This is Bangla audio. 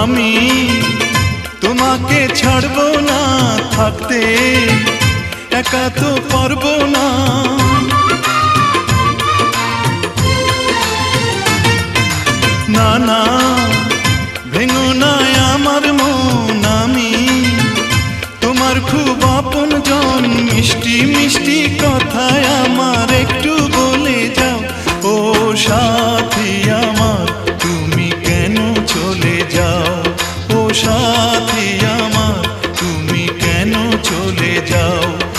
আমি তোমাকে ছাড়বো না, থাকতে একা তো পারবো না। না না ভেঙো না আমার মন, আমি তোমার খুব আপনজন। মিষ্টি মিষ্টি কথায় আমার একটু বলে যাও, ও সাথী আমার তুমি কেন চলে যাও, ও সাথী আমার তুমি কেন চলে যাও।